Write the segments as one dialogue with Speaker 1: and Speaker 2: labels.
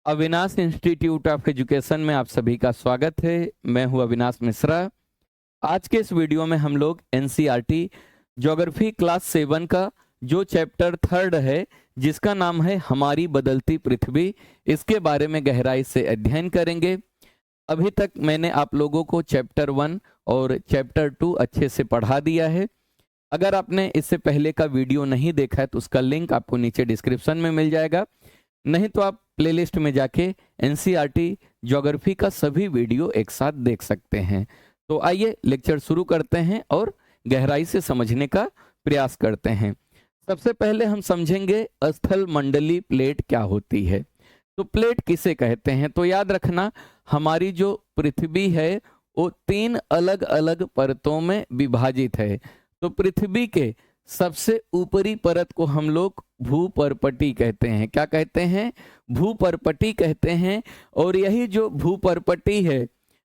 Speaker 1: Avinash institute of education में आप सभी का स्वागत है। मैं हूं अविनाश मिश्रा। आज के इस वीडियो में हम लोग एनसीईआरटी ज्योग्राफी क्लास 7 का जो चैप्टर 3 है, जिसका नाम है हमारी बदलती पृथ्वी, इसके बारे में गहराई से अध्ययन करेंगे। अभी तक मैंने आप लोगों को चैप्टर 1 और चैप्टर 2 अच्छे से पढ़ा दिया है। अगर आपने इससे पहले का वीडियो नहीं देखा है तो उसका लिंक आपको नीचे डिस्क्रिप्शन में मिल जाएगा, नहीं तो आप प्लेलिस्ट में जाके एनसीईआरटी ज्योग्राफी का सभी वीडियो एक साथ देख सकते हैं। तो आइए लेक्चर शुरू करते हैं और गहराई से समझने का प्रयास करते हैं। सबसे पहले हम समझेंगे स्थल मंडली प्लेट क्या होती है। तो प्लेट किसे कहते हैं, तो याद रखना हमारी जो पृथ्वी है वो 3 अलग अलग परतों में विभाजित है। तो पृथ्वी के सबसे ऊपरी परत को हम लोग भूपर्पटी कहते हैं। क्या कहते हैं? भूपर्पटी कहते हैं। और यही जो भूपर्पटी है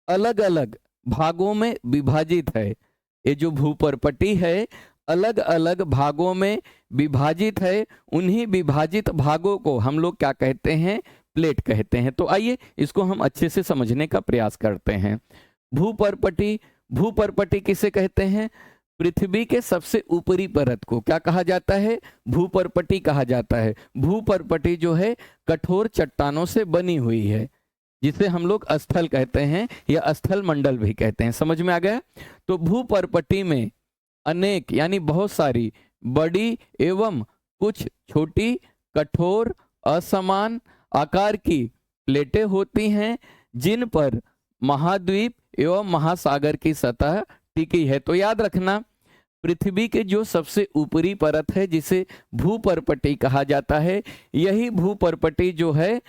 Speaker 1: अलग अलग भागों में विभाजित है। ये जो भूपर्पटी है अलग अलग भागों में विभाजित है। उन्हीं विभाजित भागों को हम लोग क्या कहते हैं? प्लेट कहते हैं। तो आइए इसको हम अच्छे से समझने का प्रयास करते हैं। भूपर्पटी, भूपर्पटी किसे कहते हैं? पृथ्वी के सबसे ऊपरी परत को क्या कहा जाता है? भूपर्पटी कहा जाता है। भूपर्पटी जो है कठोर चट्टानों से बनी हुई है, जिसे हम लोग स्थल कहते हैं या स्थल मंडल भी कहते हैं। समझ में आ गया? तो भूपर्पटी में अनेक यानी बहुत सारी बड़ी एवं कुछ छोटी कठोर असमान आकार की प्लेटें होती हैं, जिन पर महाद्वीप एवं महासागर की सतह टिकी है। तो याद रखना पृथ्वी के जो सबसे ऊपरी परत है जिसे भूपर्पटी कहा जाता है, यही भूपर्पटी जो है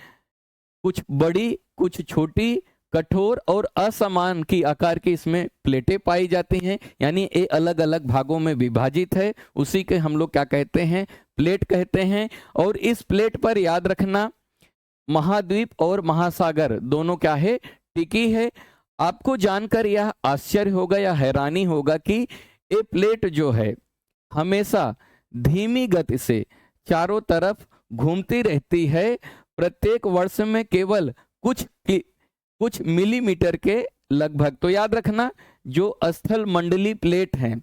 Speaker 1: कुछ बड़ी कुछ छोटी कठोर और असमान की आकार की इसमें प्लेटें पाई जाती हैं, यानी ये अलग अलग भागों में विभाजित है। उसी के हम लोग क्या कहते हैं? प्लेट कहते हैं। और इस प्लेट पर याद रखना महाद्वीप और महासागर दोनों क्या है? टिकी है। आपको जानकर यह आश्चर्य होगा या हैरानी होगा कि ये प्लेट जो है हमेशा धीमी गति से चारों तरफ घूमती रहती है। प्रत्येक वर्ष में केवल कुछ मिलीमीटर के लगभग। तो याद रखना जो स्थल मंडली प्लेट हैं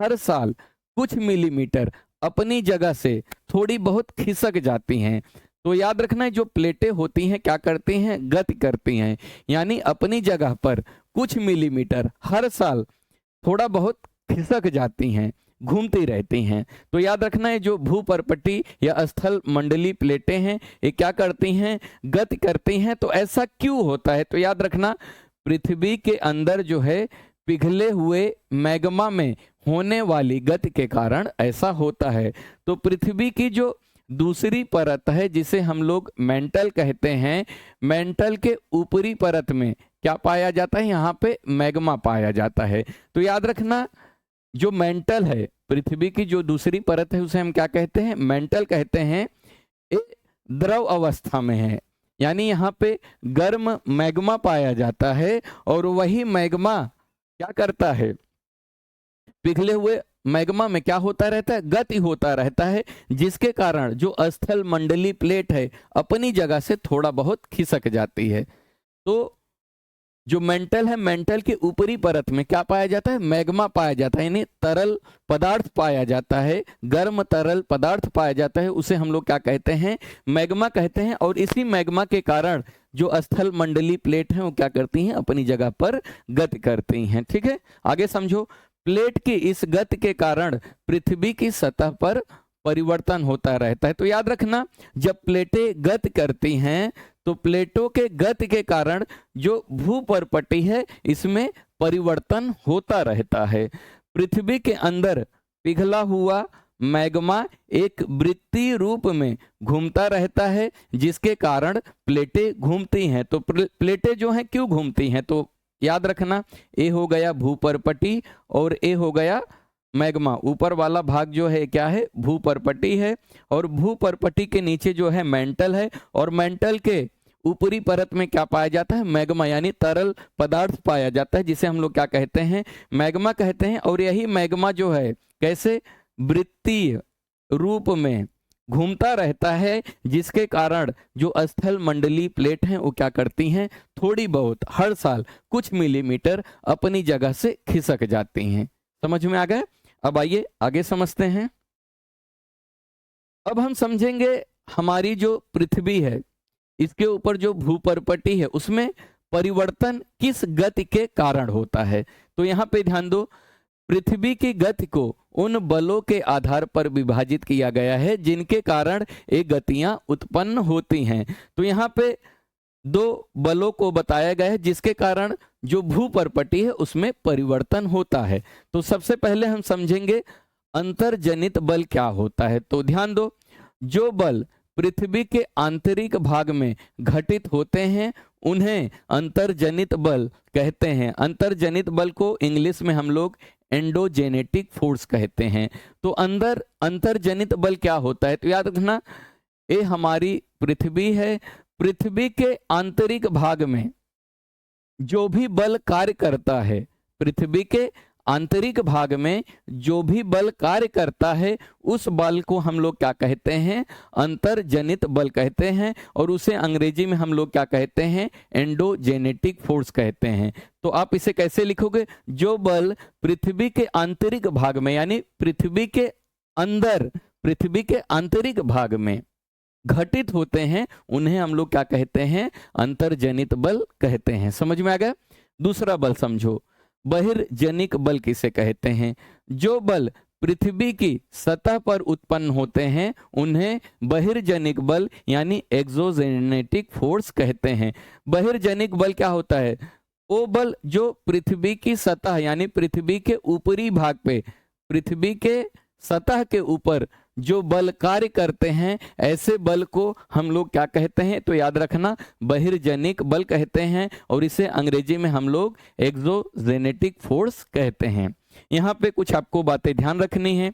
Speaker 1: हर साल कुछ मिलीमीटर अपनी जगह से थोड़ी बहुत खिसक जाती हैं। तो याद रखना जो प्लेटें होती हैं क्या करती हैं? गति करती हैं, यानी अपनी जगह पर कुछ मिलीमीटर हर साल थोड़ा बहुत खिसक जाती हैं, घूमती रहती हैं। तो याद रखना है जो भूपर्पटी या स्थल मंडली प्लेटें हैं ये क्या करती हैं? गति करती हैं। तो ऐसा क्यों होता है? तो याद रखना पृथ्वी के अंदर जो है पिघले हुए मैग्मा में होने वाली गति के कारण ऐसा होता है। तो पृथ्वी की जो दूसरी परत है जिसे हम लोग मेंटल कहते हैं, मेंटल के ऊपरी परत में क्या पाया जाता है? यहाँ पे मैग्मा पाया जाता है। तो याद रखना जो मेंटल है पृथ्वी की जो दूसरी परत है उसे हम क्या कहते हैं? मेंटल कहते हैं। ये द्रव अवस्था में है, यानी यहाँ पे गर्म मैग्मा पाया जाता है। और वही मैग्मा क्या करता है? पिघले हुए मैग्मा में क्या होता रहता है? गति होता रहता है, जिसके कारण जो स्थल मंडली प्लेट है अपनी जगह से थोड़ा बहुत खिसक जाती है। तो जो मेंटल है, मेंटल के ऊपरी परत में क्या पाया जाता है? मैग्मा पाया जाता है, यानी तरल पदार्थ पाया जाता है, गर्म तरल पदार्थ पाया जाता है। उसे हम लोग क्या कहते हैं? मैग्मा कहते हैं। और इसी मैग्मा के कारण जो स्थल मंडली प्लेट है वो क्या करती हैं? अपनी जगह पर गति करती हैं। ठीक है, आगे समझो। प्लेट की इस गति के कारण पृथ्वी की सतह पर परिवर्तन होता रहता है। तो याद रखना जब प्लेटें गति करती हैं तो प्लेटों के गति के कारण जो भूपर्पटी है इसमें परिवर्तन होता रहता है। पृथ्वी के अंदर पिघला हुआ मैग्मा एक वृत्तीय रूप में घूमता रहता है, जिसके कारण प्लेटें घूमती हैं। तो प्लेटें जो हैं क्यों घूमती हैं? तो याद रखना ये हो गया भूपर्पटी और ये हो गया मैग्मा। ऊपर वाला भाग जो है क्या है? भूपर्पटी है। और भूपर्पटी के नीचे जो है मेंटल है। और मेंटल के ऊपरी परत में क्या पाया जाता है? मैग्मा, यानी तरल पदार्थ पाया जाता है, जिसे हम लोग क्या कहते हैं? मैग्मा कहते हैं। और यही मैग्मा जो है कैसे? वृत्तीय रूप में घूमता रहता है, जिसके कारण जो स्थल मंडलीय प्लेट हैं वो क्या करती हैं, थोड़ी बहुत हर साल कुछ मिलीमीटर अपनी जगह से खिसक जाती हैं। समझ में आ गया? अब आइए आगे समझते हैं। अब हम समझेंगे हमारी जो पृथ्वी है, इसके ऊपर जो भूपर्पटी है उसमें परिवर्तन किस गति के कारण होता है। तो यहाँ पे ध्यान दो, पृथ्वी की गति को उन बलों के आधार पर विभाजित किया गया है जिनके कारण ये गतियां उत्पन्न होती हैं। तो यहाँ पे दो बलों को बताया गया है जिसके कारण जो भूपर्पटी है उसमें परिवर्तन होता है। तो सबसे पहले हम समझेंगे अंतर्जनित बल क्या होता है। तो ध्यान दो, जो बल पृथ्वी के आंतरिक भाग में घटित होते हैं उन्हें अंतर्जनित बल कहते हैं। अंतर्जनित बल को इंग्लिश में हम लोग एंडोजेनेटिक फोर्स कहते हैं। तो अंतर्जनित बल क्या होता है, तो याद रखना ये हमारी पृथ्वी है, पृथ्वी के आंतरिक भाग में जो भी बल कार्य करता है, पृथ्वी के आंतरिक भाग में जो भी बल कार्य करता है उस बल को हम लोग क्या कहते हैं, अंतर्जनित बल कहते हैं, और उसे अंग्रेजी में हम लोग क्या कहते हैं, एंडोजेनेटिक फोर्स कहते हैं। तो आप इसे कैसे लिखोगे, जो बल पृथ्वी के आंतरिक भाग में यानी पृथ्वी के अंदर, पृथ्वी के आंतरिक भाग में घटित होते हैं उन्हें हम लोग क्या कहते हैं, अंतर्जनित बल कहते हैं। समझ में आ गया? दूसरा बल समझो, बहिर्जनिक बल किसे कहते हैं। जो बल पृथ्वी की सतह पर उत्पन्न होते हैं उन्हें बहिर्जनिक बल यानी एक्सोजेनेटिक फोर्स कहते हैं। बहिर्जनिक बल क्या होता है, वो बल जो पृथ्वी की सतह यानी पृथ्वी के ऊपरी भाग पे, पृथ्वी के सतह के ऊपर जो बल कार्य करते हैं ऐसे बल को हम लोग क्या कहते हैं, तो याद रखना बहिर्जनिक बल कहते हैं, और इसे अंग्रेजी में हम लोग एक्सोजेनेटिक फोर्स कहते हैं। यहाँ पे कुछ आपको बातें ध्यान रखनी है।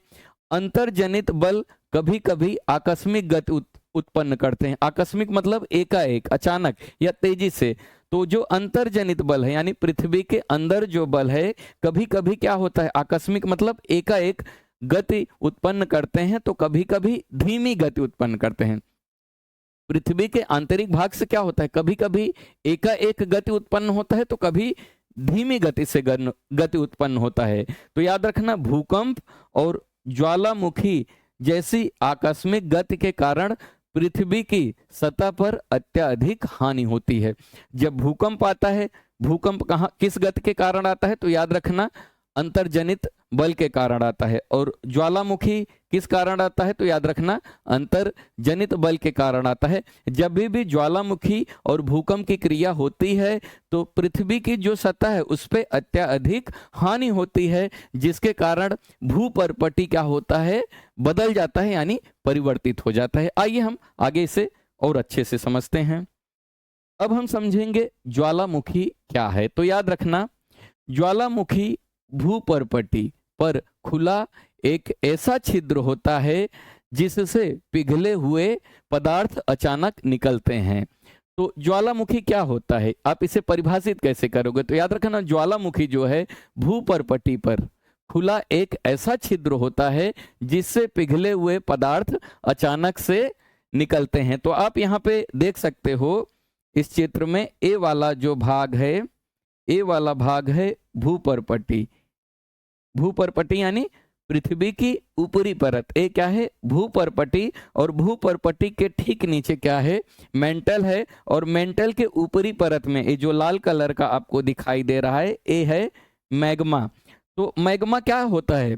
Speaker 1: अंतर्जनित बल कभी कभी आकस्मिक गति उत्पन्न करते हैं। आकस्मिक मतलब एकाएक, अचानक या तेजी से। तो जो अंतर्जनित बल है यानी पृथ्वी के अंदर जो बल है कभी कभी क्या होता है, आकस्मिक मतलब एकाएक गति उत्पन्न करते हैं, तो कभी कभी धीमी गति उत्पन्न करते हैं। पृथ्वी के आंतरिक भाग से क्या होता है, कभी कभी एकाएक गति उत्पन्न होता है, तो कभी धीमी गति से गति उत्पन्न होता है। तो याद रखना भूकंप और ज्वालामुखी जैसी आकस्मिक गति के कारण पृथ्वी की सतह पर अत्यधिक हानि होती है। जब भूकंप आता है, भूकंप कहाँ किस गति के कारण आता है, तो याद रखना अंतर्जनित बल के कारण आता है। और ज्वालामुखी किस कारण आता है, तो याद रखना अंतर्जनित बल के कारण आता है। जब भी ज्वालामुखी और भूकंप की क्रिया होती है तो पृथ्वी की जो सतह है उस पर अत्यधिक हानि होती है, जिसके कारण भूपर्पटी क्या होता है, बदल जाता है यानी परिवर्तित हो जाता है। आइए हम आगे इसे और अच्छे से समझते हैं। अब हम समझेंगे ज्वालामुखी क्या है। तो याद रखना ज्वालामुखी भूपर्पटी पर खुला एक ऐसा छिद्र होता है जिससे पिघले हुए पदार्थ अचानक निकलते हैं। तो ज्वालामुखी क्या होता है, आप इसे परिभाषित कैसे करोगे, तो याद रखना ज्वालामुखी जो है भूपर्पटी पर खुला एक ऐसा छिद्र होता है जिससे पिघले हुए पदार्थ अचानक से निकलते हैं। तो आप यहाँ पे देख सकते हो इस चित्र में ए वाला जो भाग है, ए वाला भाग है भूपर्पटी। भूपर्पटी यानी पृथ्वी की ऊपरी परत, ए क्या है, भूपर्पटी, और भूपर्पटी के ठीक नीचे क्या है, मेंटल है, और मेंटल के ऊपरी परत में ये जो लाल कलर का आपको दिखाई दे रहा है ये है मैग्मा। तो मैग्मा क्या होता है,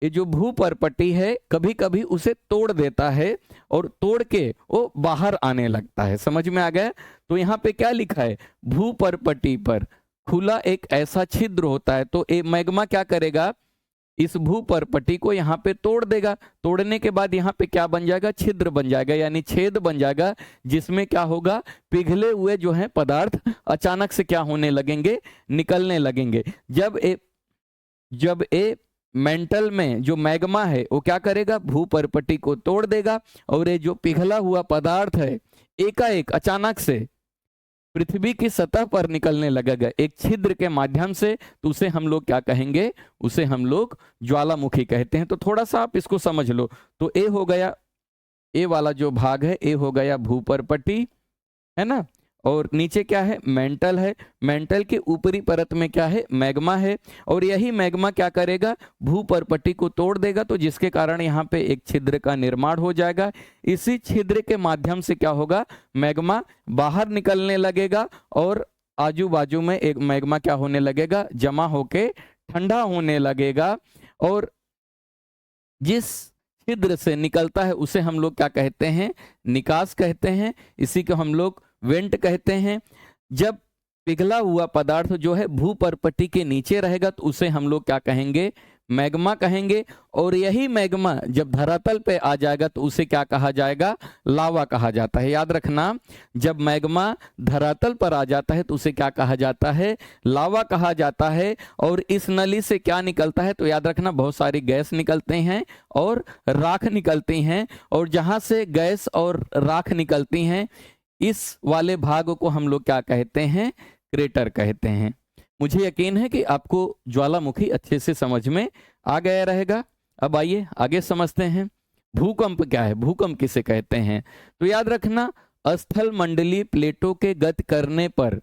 Speaker 1: ये जो भूपर्पटी है कभी कभी उसे तोड़ देता है और तोड़ के वो बाहर आने लगता है। समझ में आ गया? तो यहाँ पे क्या लिखा है, भूपर्पटी पर खुला एक ऐसा छिद्र होता है। तो ये मैग्मा क्या करेगा, इस भूपर्पटी को यहाँ पे तोड़ देगा। तोड़ने के बाद यहाँ पे क्या बन जाएगा, छिद्र बन जाएगा यानी छेद बन जाएगा, जिसमें क्या होगा, पिघले हुए जो है पदार्थ अचानक से क्या होने लगेंगे, निकलने लगेंगे। जब ए मेंटल में जो मैग्मा है वो क्या करेगा, भूपर्पटी को तोड़ देगा, और ये जो पिघला हुआ पदार्थ है एकाएक अचानक से पृथ्वी की सतह पर निकलने लगेगा एक छिद्र के माध्यम से। तो उसे हम लोग क्या कहेंगे, उसे हम लोग ज्वालामुखी कहते हैं। तो थोड़ा सा आप इसको समझ लो। तो ए हो गया ए वाला जो भाग है ए हो गया भूपर्पटी, है ना, और नीचे क्या है, मेंटल है। मेंटल के ऊपरी परत में क्या है, मैग्मा है, और यही मैग्मा क्या करेगा, भूपर्पटी को तोड़ देगा, तो जिसके कारण यहाँ पे एक छिद्र का निर्माण हो जाएगा। इसी छिद्र के माध्यम से क्या होगा, मैग्मा बाहर निकलने लगेगा और आजू बाजू में एक मैग्मा क्या होने लगेगा, जमा होके ठंडा होने लगेगा, और जिस छिद्र से निकलता है उसे हम लोग क्या कहते हैं, निकास कहते हैं। इसी को हम लोग वेंट कहते हैं। जब पिघला हुआ पदार्थ जो है भूपर्पटी के नीचे रहेगा तो उसे हम लोग क्या कहेंगे, मैग्मा कहेंगे, और यही मैग्मा जब धरातल पे आ जाएगा तो उसे क्या कहा जाएगा, लावा कहा जाता है। याद रखना, जब मैग्मा धरातल पर आ जाता है तो उसे क्या कहा जाता है, लावा कहा जाता है। और इस नली से क्या निकलता है, तो याद रखना बहुत सारी गैस निकलते हैं और राख निकलती हैं, और जहां से गैस और राख निकलती हैं इस वाले भाग को हम लोग क्या कहते हैं, क्रेटर कहते हैं। मुझे यकीन है कि आपको ज्वालामुखी अच्छे से समझ में आ गया रहेगा। अब आइए आगे समझते हैं भूकंप क्या है, भूकंप किसे कहते हैं। तो याद रखना, स्थल मंडलीय प्लेटों के गति करने पर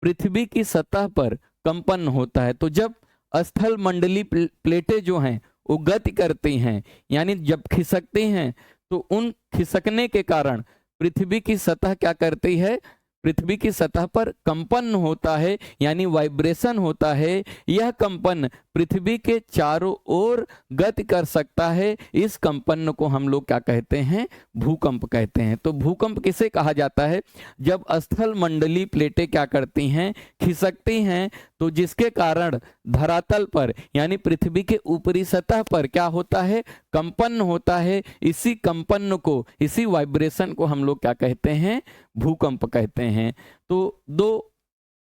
Speaker 1: पृथ्वी की सतह पर कंपन होता है। तो जब स्थल मंडलीय प्लेटें जो हैं वो गति करती हैं, यानी जब खिसकती हैं, तो उन खिसकने के कारण पृथ्वी की सतह क्या करती है, पृथ्वी की सतह पर कंपन होता है, यानी वाइब्रेशन होता है। यह कंपन पृथ्वी के चारों ओर गति कर सकता है। इस कंपन को हम लोग क्या कहते हैं, भूकंप कहते हैं। तो भूकंप किसे कहा जाता है, जब स्थल मंडलीय प्लेटें क्या करती हैं, खिसकती हैं, तो जिसके कारण धरातल पर यानी पृथ्वी के ऊपरी सतह पर क्या होता है, कंपन होता है। इसी कंपन को, इसी वाइब्रेशन को हम लोग क्या कहते हैं, भूकंप कहते हैं। तो दो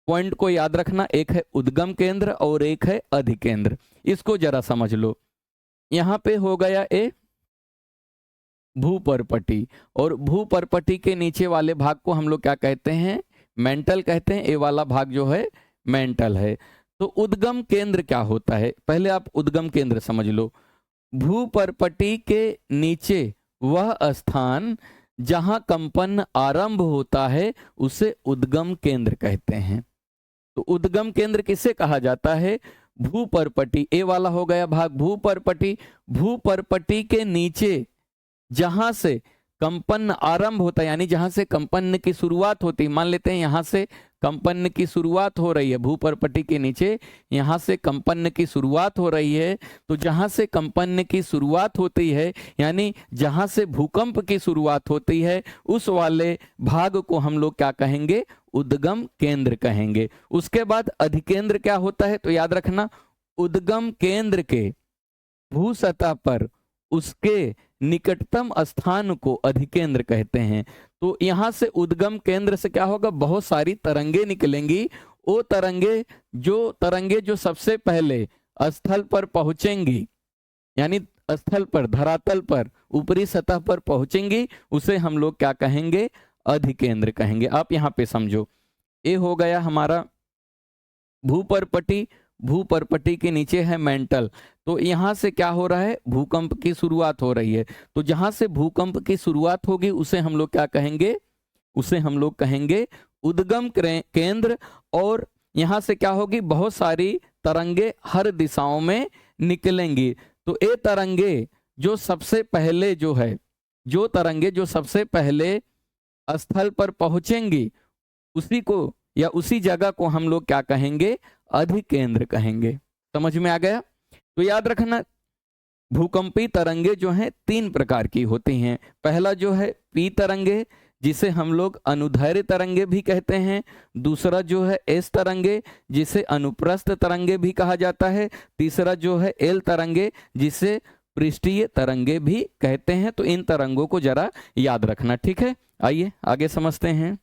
Speaker 1: पॉइंट को याद रखना, एक है उद्गम केंद्र और एक है अधिकेंद्र। इसको जरा समझ लो। यहां पे हो गया ए भूपर्पटी, और भूपर्पटी के नीचे वाले भाग को हम लोग क्या कहते हैं, मेंटल कहते हैं। ए वाला भाग जो है मेंटल है। तो उद्गम केंद्र क्या होता है, पहले आप उद्गम केंद्र समझ लो। भूपर्पटी के नीचे वह स्थान जहां कंपन आरंभ होता है उसे उद्गम केंद्र कहते हैं। तो उद्गम केंद्र किसे कहा जाता है, भूपर्पटी, ए वाला हो गया भाग भूपर्पटी। भूपर्पटी के नीचे जहां से कंपन आरंभ होता है, यानी जहां से कंपन की शुरुआत होती है, मान लेते हैं यहां से कंपन की शुरुआत हो रही है, भूपर्पटी के नीचे यहां से कंपन की शुरुआत हो रही है। तो जहां से कंपन की शुरुआत होती है, यानी जहां से भूकंप की शुरुआत होती है, उस वाले भाग को हम लोग क्या कहेंगे, उद्गम केंद्र कहेंगे। उसके बाद अधिकेंद्र क्या होता है, तो याद रखना, उद्गम केंद्र के भू सतह पर उसके निकटतम स्थान को अधिकेंद्र कहते हैं। तो यहां से उद्गम केंद्र से क्या होगा, बहुत सारी तरंगे निकलेंगी। वो तरंगे जो सबसे पहले स्थल पर पहुंचेंगी, यानी स्थल पर, धरातल पर, ऊपरी सतह पर पहुंचेंगी, उसे हम लोग क्या कहेंगे, अधिकेंद्र कहेंगे। आप यहां पे समझो, ये हो गया हमारा भूपर्पटी। भूपर्पटी के नीचे है मेंटल। तो यहां से क्या हो रहा है, भूकंप की शुरुआत हो रही है। तो जहां से भूकंप की शुरुआत होगी उसे हम लोग क्या कहेंगे, उसे हम लोग कहेंगे उद्गम केंद्र। और यहां से क्या होगी, बहुत सारी तरंगे हर दिशाओं में निकलेंगी। तो ये तरंगे जो सबसे पहले जो है, जो तरंगे जो सबसे पहले स्थल पर पहुंचेंगी उसी को या उसी जगह को हम लोग क्या कहेंगे, अधिकेंद्र कहेंगे। समझ में आ गया। तो याद रखना, भूकंपी तरंगे जो हैं तीन प्रकार की होती हैं। पहला जो है पी तरंगे, जिसे हम लोग अनुदैर्घ्य तरंगे भी कहते हैं। दूसरा जो है एस तरंगे, जिसे अनुप्रस्थ तरंगे भी कहा जाता है। तीसरा जो है एल तरंगे, जिसे पृष्ठीय तरंगे भी कहते हैं। तो इन तरंगों को जरा याद रखना, ठीक है। आइए आगे समझते हैं।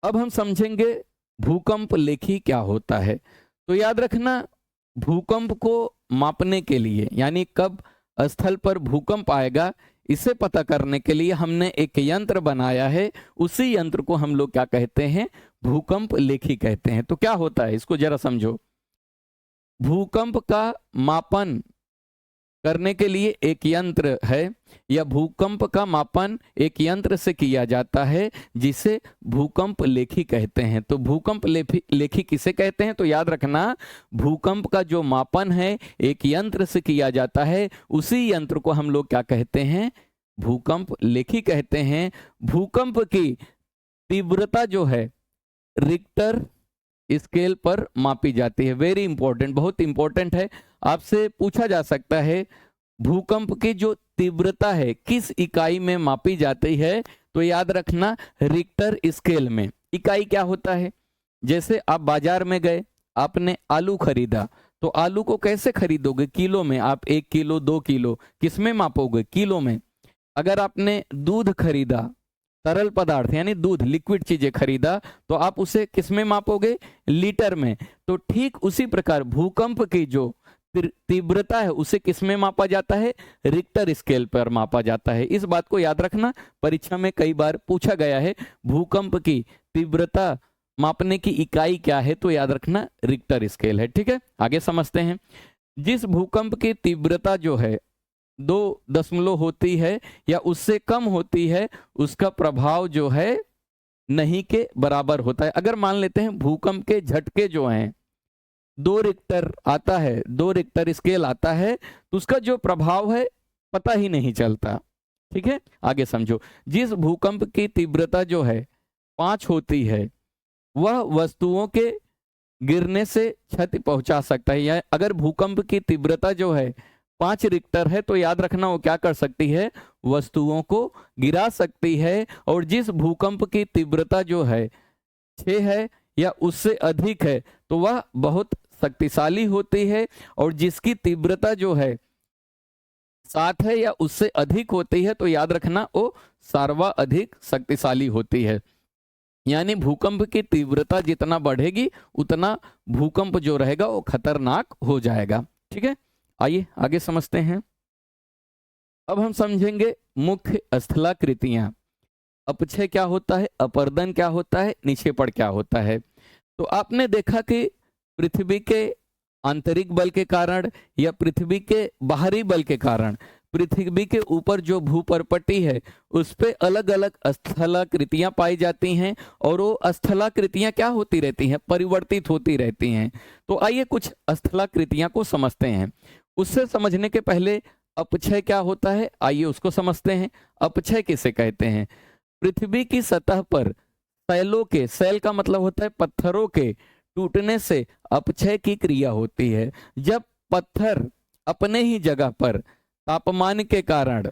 Speaker 1: अब हम समझेंगे भूकंप लेखी क्या होता है। तो याद रखना, भूकंप को मापने के लिए, यानी कब स्थल पर भूकंप आएगा, इसे पता करने के लिए हमने एक यंत्र बनाया है। उसी यंत्र को हम लोग क्या कहते हैं, भूकंप लेखी कहते हैं। तो क्या होता है, इसको जरा समझो। भूकंप का मापन करने के लिए एक यंत्र है, या भूकंप का मापन एक यंत्र से किया जाता है जिसे भूकंप लेखी कहते हैं। तो भूकंप लेखी किसे कहते हैं? तो याद रखना, भूकंप का जो मापन है एक यंत्र से किया जाता है, उसी यंत्र को हम लोग क्या कहते हैं? भूकंप लेखी कहते हैं। भूकंप की तीव्रता जो है रिक्टर स्केल पर मापी जाती है। वेरी इंपॉर्टेंट, बहुत इंपॉर्टेंट है। आपसे पूछा जा सकता है भूकंप की जो तीव्रता है किस इकाई में मापी जाती है? तो याद रखना रिक्टर स्केल में। इकाई क्या होता है? जैसे आप बाजार में गए, आपने आलू खरीदा, तो आलू को कैसे खरीदोगे? किलो में। आप 1 किलो 2 किलो किस में मापोगे? किलो में। अगर आपने दूध खरीदा, तरल पदार्थ यानी दूध, लिक्विड चीजें खरीदा, तो आप उसे किस में मापोगे? लीटर में। तो ठीक उसी प्रकार भूकंप की जो तीव्रता है उसे किस में मापा जाता है? रिक्टर स्केल पर मापा जाता है। इस बात को याद रखना, परीक्षा में कई बार पूछा गया है भूकंप की तीव्रता मापने की इकाई क्या है? तो याद रखना रिक्टर स्केल है। ठीक है, आगे समझते हैं। जिस भूकंप की तीव्रता जो है 2 होती है या उससे कम होती है, उसका प्रभाव जो है नहीं के बराबर होता है। अगर मान लेते हैं भूकंप के झटके जो हैं 2 रिक्टर आता है, 2 रिक्टर स्केल आता है, तो उसका जो प्रभाव है पता ही नहीं चलता। ठीक है, आगे समझो। जिस भूकंप की तीव्रता जो है 5 होती है, वह वस्तुओं के गिरने से क्षति पहुंचा सकता है। या अगर भूकंप की तीव्रता जो है 5 रिक्टर है, तो याद रखना वो क्या कर सकती है? वस्तुओं को गिरा सकती है। और जिस भूकंप की तीव्रता जो है 6 है या उससे अधिक है, तो वह बहुत शक्तिशाली होती है। और जिसकी तीव्रता जो है 7 है या उससे अधिक होती है, तो याद रखना वो सर्वाधिक शक्तिशाली होती है। यानी भूकंप की तीव्रता जितना बढ़ेगी उतना भूकंप जो रहेगा वो खतरनाक हो जाएगा। ठीक है, आइए आगे समझते हैं। अब हम समझेंगे मुख्य स्थलाकृतियां। अपक्षय क्या होता है, अपर्दन क्या होता है, निक्षेपण क्या होता है। तो आपने देखा कि पृथ्वी के आंतरिक बल के कारण या पृथ्वी के बाहरी बल के कारण पृथ्वी के ऊपर जो भूपर्पटी है उस पे अलग अलग स्थलाकृतियां पाई जाती हैं, और वो स्थलाकृतियां क्या होती रहती हैं? परिवर्तित होती रहती हैं। तो आइए कुछ स्थलाकृतियां को समझते हैं। उससे समझने के पहले अपक्षय क्या होता है, आइए उसको समझते हैं। अपक्षय किसे कहते हैं? पृथ्वी की सतह पर सैलों के, सैल का मतलब होता है पत्थरों के टूटने से अपक्षय की क्रिया होती है। जब पत्थर अपने ही जगह पर तापमान के कारण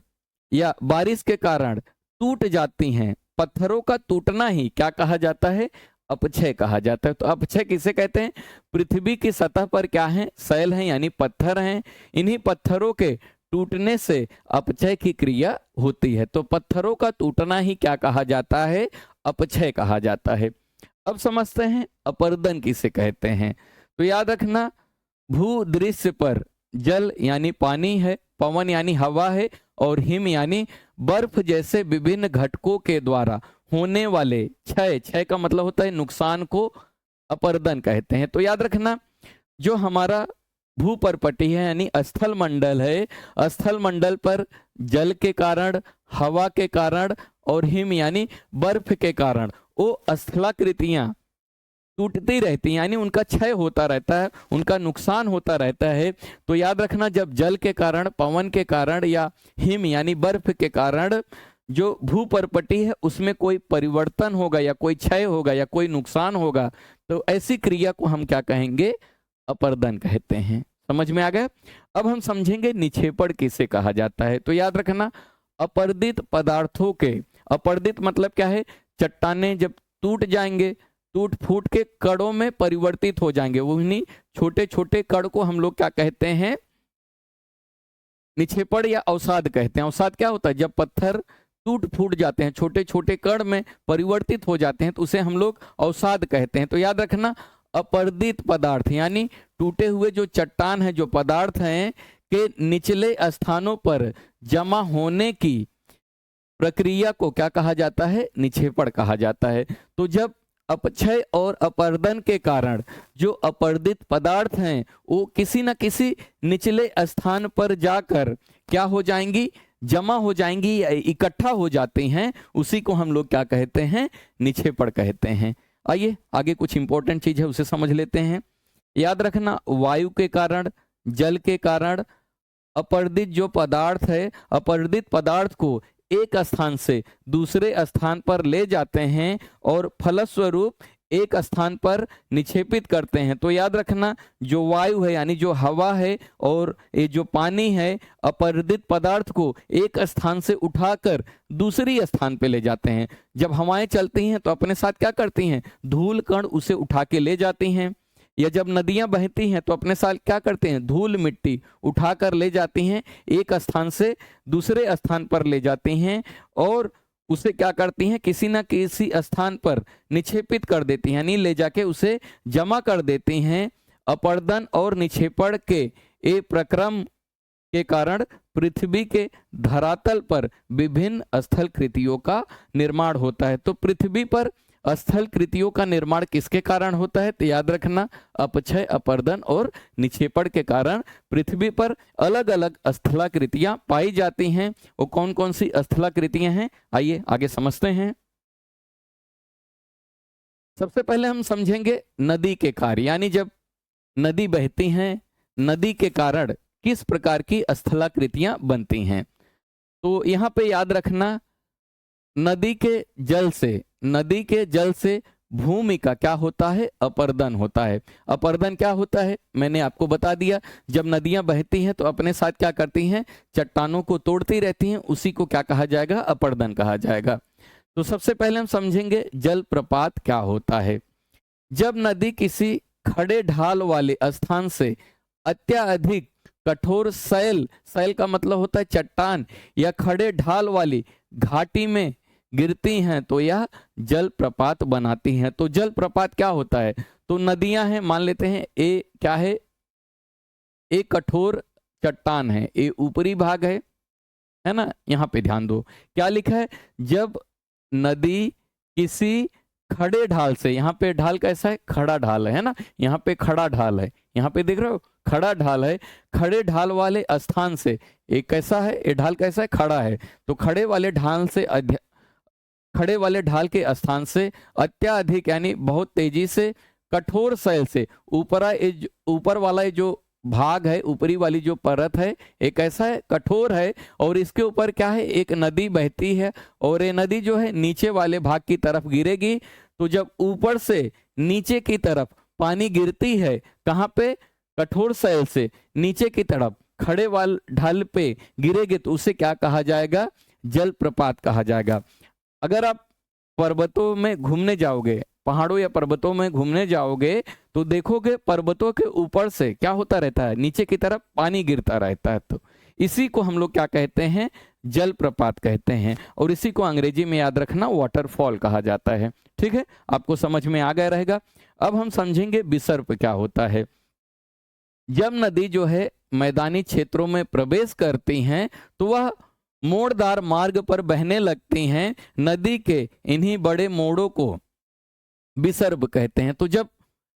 Speaker 1: या बारिश के कारण टूट जाती हैं, पत्थरों का टूटना ही क्या कहा जाता है? अपक्षय कहा जाता है। तो अपक्षय किसे कहते हैं? पृथ्वी की सतह पर क्या है? सैल हैं यानी पत्थर हैं। इन्हीं पत्थरों के टूटने से अपक्षय की क्रिया होती है। तो पत्थरों का टूटना ही क्या कहा जाता है? अपक्षय कहा जाता है। अब समझते हैं अपर्दन किसे कहते हैं। तो याद रखना भूदृश्य पर जल यानी पानी है, पवन यानी हवा है, और हिम यानी बर्फ जैसे विभिन्न घटकों के द्वारा होने वाले क्षय, क्षय का मतलब होता है नुकसान, को अपर्दन कहते हैं। तो याद रखना जो हमारा भूपर्पटी है यानी स्थल मंडल है, स्थल मंडल पर जल के कारण, हवा के कारण और हिम यानी बर्फ के कारण वो स्थलाकृतियां टूटती रहती हैं, यानी उनका क्षय होता रहता है, उनका नुकसान होता रहता है। तो याद रखना जब जल के कारण, पवन के कारण या हिम यानी बर्फ के कारण जो भूपर्पटी है उसमें कोई परिवर्तन होगा या कोई क्षय होगा या कोई नुकसान होगा, तो ऐसी क्रिया को हम क्या कहेंगे? अपर्दन कहते हैं। समझ में आ गया? अब हम समझेंगे निक्षेपण किसे कहा जाता है। तो याद रखना अपर्दित पदार्थों के, अपर्दित मतलब क्या है? चट्टानें जब टूट जाएंगे, टूट फूट के कणों में परिवर्तित हो जाएंगे, उन्हीं छोटे छोटे कण को हम लोग क्या कहते हैं? निक्षेपण या अवसाद कहते हैं। अवसाद क्या होता है? जब पत्थर टूट फूट जाते हैं, छोटे छोटे कण में परिवर्तित हो जाते हैं, तो उसे हम लोग अवसाद कहते हैं। तो याद रखना अपर्दित पदार्थ यानी टूटे हुए जो चट्टान है, जो पदार्थ हैं के निचले स्थानों पर जमा होने की प्रक्रिया को क्या कहा जाता है? निक्षेपण कहा जाता है। तो जब अपक्षय और अपर्दन के कारण जो अपर्दित पदार्थ हैं वो किसी न किसी निचले स्थान पर जाकर क्या हो जाएंगी, जमा हो जाएंगी या इकट्ठा हो जाती हैं। उसी को हम लोग क्या कहते हैं, निक्षेपण कहते हैं। आइए आगे कुछ इंपॉर्टेंट चीज है उसे समझ लेते हैं। याद रखना, वायु के कारण, जल के कारण अपर्दित जो पदार्थ है, अपर्दित पदार्थ को एक स्थान से दूसरे स्थान पर ले जाते हैं और फलस्वरूप एक स्थान पर निक्षेपित करते हैं। तो याद रखना, जो वायु है यानी जो हवा है और ये जो पानी है, अपर्दित पदार्थ को एक स्थान से उठाकर दूसरी स्थान पे ले जाते हैं। जब हवाएं चलती हैं तो अपने साथ क्या करती हैं, धूल कण उसे उठा के ले जाती हैं। या जब नदियां बहती हैं तो अपने साथ क्या करते हैं, धूल मिट्टी उठाकर ले जाती हैं, एक स्थान से दूसरे स्थान पर ले जाती हैं और उसे क्या करती हैं, किसी ना किसी स्थान पर निक्षेपित कर देती हैं, यानी ले जाके उसे जमा कर देती हैं। अपर्दन और निक्षेपण के ये प्रक्रम के कारण पृथ्वी के धरातल पर विभिन्न स्थल कृतियों का निर्माण होता है। तो पृथ्वी पर स्थल कृतियों का निर्माण किसके कारण होता है, तो याद रखना, अपक्षय, अपर्दन और निक्षेपण के कारण पृथ्वी पर अलग अलग स्थलाकृतियां पाई जाती हैं। वो कौन कौन सी स्थलाकृतियां हैं, आइए आगे समझते हैं। सबसे पहले हम समझेंगे नदी के कार्य, यानी जब नदी बहती हैं, नदी के कारण किस प्रकार की स्थलाकृतियां बनती हैं। तो यहाँ पे याद रखना, नदी के जल से भूमि का क्या होता है, अपर्दन होता है। अपर्दन क्या होता है, मैंने आपको बता दिया, जब नदियां बहती हैं तो अपने साथ क्या करती हैं, चट्टानों को तोड़ती रहती हैं, उसी को क्या कहा जाएगा, अपर्दन कहा जाएगा। तो सबसे पहले हम समझेंगे जल प्रपात क्या होता है। जब नदी किसी खड़े ढाल वाले स्थान से अत्याधिक कठोर सैल का मतलब होता है चट्टान, या खड़े ढाल वाली घाटी में गिरती हैं तो यह जल प्रपात बनाती हैं। तो जल प्रपात क्या होता है, तो नदियां हैं, मान लेते हैं ए क्या है, एक कठोर चट्टान है, ये ऊपरी भाग है ना। यहाँ पे ध्यान दो क्या लिखा है, जब नदी किसी खड़े ढाल से, यहाँ पे ढाल कैसा है, खड़ा ढाल है ना, यहाँ पे खड़ा ढाल है, यहाँ पे देख रहे हो खड़ा ढाल है, खड़े ढाल वाले स्थान से, एक कैसा है, ये ढाल कैसा है, खड़ा है, तो खड़े वाले ढाल के स्थान से अत्याधिक यानी बहुत तेजी से कठोर शैल से ऊपर वाला जो भाग है, ऊपरी वाली जो परत है, एक ऐसा है कठोर है और इसके ऊपर क्या है, एक नदी बहती है और ये नदी जो है नीचे वाले भाग की तरफ गिरेगी। तो जब ऊपर से नीचे की तरफ पानी गिरती है, कहाँ पे, कठोर शैल से नीचे की तरफ खड़े वाल ढाल पे गिरेगी तो उसे क्या कहा जाएगा, जल प्रपात कहा जाएगा। अगर आप पर्वतों में घूमने जाओगे, पहाड़ों या पर्वतों में घूमने जाओगे तो देखोगे पर्वतों के ऊपर से क्या होता रहता है, नीचे की तरफ पानी गिरता रहता है। तो इसी को हम लोग क्या कहते हैं, जल प्रपात कहते हैं और इसी को अंग्रेजी में याद रखना वाटरफॉल कहा जाता है। ठीक है, आपको समझ में आ गया रहेगा। अब हम समझेंगे विसर्प क्या होता है। जब नदी जो है मैदानी क्षेत्रों में प्रवेश करती हैं तो वह मोड़दार मार्ग पर बहने लगती हैं। नदी के इन्हीं बड़े मोड़ों को विसर्प कहते हैं। तो जब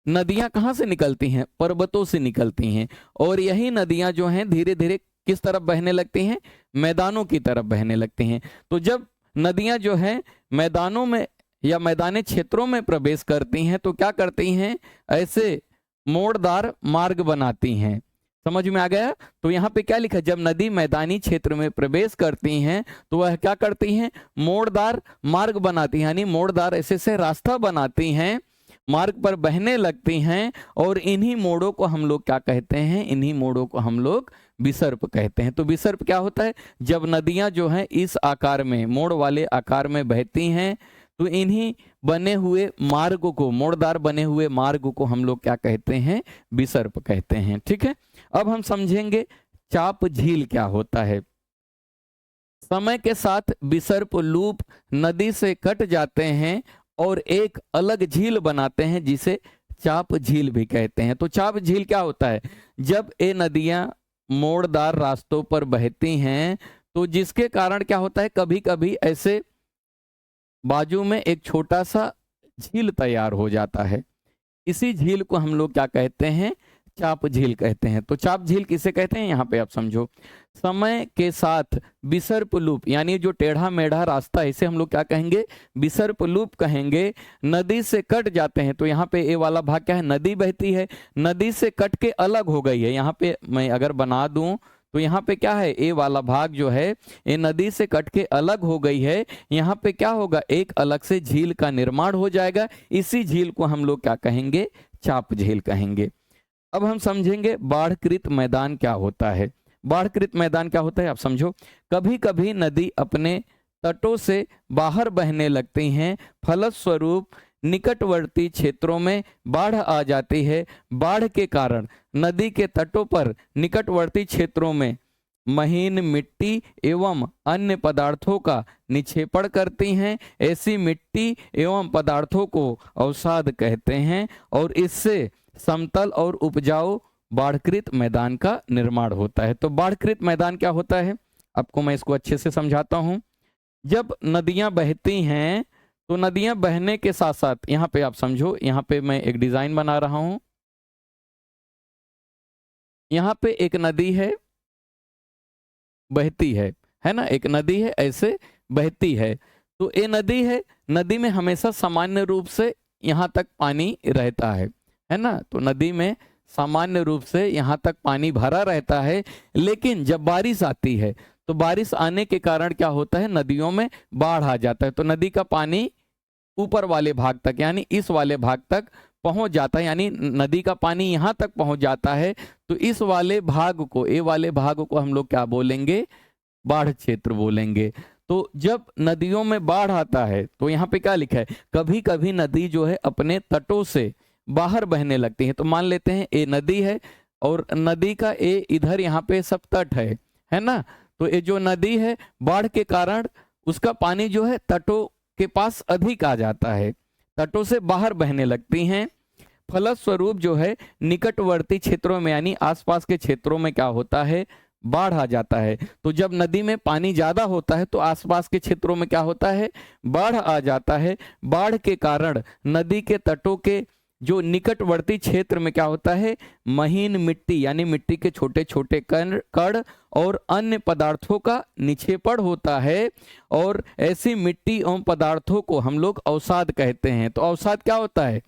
Speaker 1: नदियां कहां से निकलती हैं, पर्वतों से निकलती हैं और यही नदियां जो हैं धीरे धीरे किस तरफ बहने लगती हैं, मैदानों की तरफ बहने लगती हैं। तो जब नदियां जो हैं मैदानों में या मैदानी क्षेत्रों में प्रवेश करती हैं तो क्या करती हैं, ऐसे मोड़दार मार्ग बनाती हैं। समझ में आ गया। तो यहाँ पे क्या लिखा है, जब नदी मैदानी क्षेत्र में प्रवेश करती हैं तो वह क्या करती हैं, मोड़दार मार्ग बनाती हैं, यानी मोड़दार ऐसे से रास्ता बनाती हैं, मार्ग पर बहने लगती हैं और इन्हीं मोड़ों को हम लोग क्या कहते हैं, इन्हीं मोड़ों को हम लोग विसर्प कहते हैं। तो विसर्प क्या होता है, जब नदियां जो हैं इस आकार में, मोड़ वाले आकार में बहती हैं तो इन्हीं बने हुए मार्ग को, मोड़दार बने हुए मार्ग को हम लोग क्या कहते हैं, विसर्प कहते हैं। ठीक है, अब हम समझेंगे चाप झील क्या होता है। समय के साथ विसर्प लूप नदी से कट जाते हैं और एक अलग झील बनाते हैं जिसे चाप झील भी कहते हैं। तो चाप झील क्या होता है, जब ये नदियां मोड़दार रास्तों पर बहती हैं तो जिसके कारण क्या होता है, कभी कभी ऐसे बाजू में एक छोटा सा झील तैयार हो जाता है। इसी झील को हम लोग क्या कहते हैं, चाप झील कहते हैं। तो चाप झील किसे कहते हैं, यहाँ पे आप समझो, समय के साथ विसर्प लूप, यानी जो टेढ़ा मेढ़ा रास्ता है इसे हम लोग क्या कहेंगे, विसर्प लूप कहेंगे। नदी से कट जाते हैं, तो यहाँ पे ये वाला भाग क्या है, नदी बहती है, नदी से कट के अलग हो गई है। यहाँ पे मैं अगर बना दूं तो यहाँ पे क्या है, ये वाला भाग जो है ये नदी से कट के अलग हो गई है। यहाँ पे क्या होगा, एक अलग से झील का निर्माण हो जाएगा। इसी झील को हम लोग क्या कहेंगे, चाप झील कहेंगे। अब हम समझेंगे बाढ़कृत मैदान क्या होता है। बाढ़कृत मैदान क्या होता है, आप समझो, कभी कभी नदी अपने तटों से बाहर बहने लगती हैं, फलस्वरूप निकटवर्ती क्षेत्रों में बाढ़ आ जाती है। बाढ़ के कारण नदी के तटों पर निकटवर्ती क्षेत्रों में महीन मिट्टी एवं अन्य पदार्थों का निक्षेपण करती हैं। ऐसी मिट्टी एवं पदार्थों को अवसाद कहते हैं और इससे समतल और उपजाऊ बाढ़कृत मैदान का निर्माण होता है। तो बाढ़कृत मैदान क्या होता है, आपको मैं इसको अच्छे से समझाता हूं। जब नदियां बहती हैं तो नदियां बहने के साथ साथ, यहाँ पे आप समझो, यहाँ पे मैं एक डिजाइन बना रहा हूं। यहाँ पे एक नदी है, बहती है ना, एक नदी है ऐसे बहती है। तो ये नदी है, नदी में हमेशा सामान्य रूप से यहाँ तक पानी रहता है ना। तो नदी में सामान्य रूप से यहाँ तक पानी भरा रहता है। लेकिन जब बारिश आती है तो बारिश आने के कारण क्या होता है, नदियों में बाढ़ आ जाता है। तो नदी का पानी ऊपर वाले भाग तक, यानी इस वाले भाग तक पहुंच जाता है, यानी नदी का पानी यहाँ तक पहुंच जाता है। तो इस वाले भाग को, ये वाले भाग को हम लोग क्या बोलेंगे, बाढ़ क्षेत्र बोलेंगे। तो जब नदियों में बाढ़ आता है तो यहाँ पे क्या लिखा है, कभी कभी नदी जो है अपने तटों से बाहर बहने लगती है। तो मान लेते हैं ये नदी है और नदी का ये इधर यहाँ पे सब तट है ना। तो ये जो नदी है, बाढ़ के कारण उसका पानी जो है तटों के पास अधिक आ जाता है, तटों से बाहर बहने लगती हैं। फलस्वरूप जो है निकटवर्ती क्षेत्रों में, यानी आसपास के क्षेत्रों में क्या होता है, बाढ़ आ जाता है। तो जब नदी में पानी ज्यादा होता है तो आसपास के क्षेत्रों में क्या होता है, बाढ़ आ जाता है। बाढ़ के कारण नदी के तटों के जो निकटवर्ती क्षेत्र में क्या होता है, महीन मिट्टी, यानी मिट्टी के छोटे छोटे कण और अन्य पदार्थों का निक्षेपण होता है। और ऐसी मिट्टी एवं पदार्थों को हम लोग अवसाद कहते हैं। तो अवसाद क्या होता है,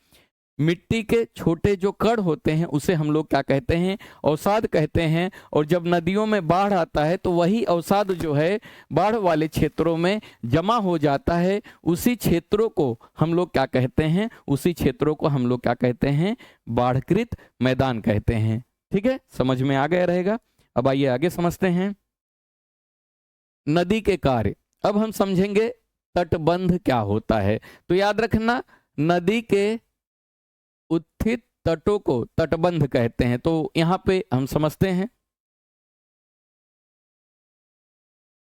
Speaker 1: मिट्टी के छोटे जो कण होते हैं उसे हम लोग क्या कहते हैं, अवसाद कहते हैं। और जब नदियों में बाढ़ आता है तो वही अवसाद जो है बाढ़ वाले क्षेत्रों में जमा हो जाता है। उसी क्षेत्रों को हम लोग क्या कहते हैं, उसी क्षेत्रों को हम लोग क्या कहते हैं, बाढ़कृत मैदान कहते हैं। ठीक है, समझ में आ गया रहेगा। अब आइए आगे समझते हैं नदी के कार्य। अब हम समझेंगे तटबंध क्या होता है। तो याद रखना, नदी के उत्थित तटों को तटबंध कहते हैं। तो यहां पे हम समझते हैं,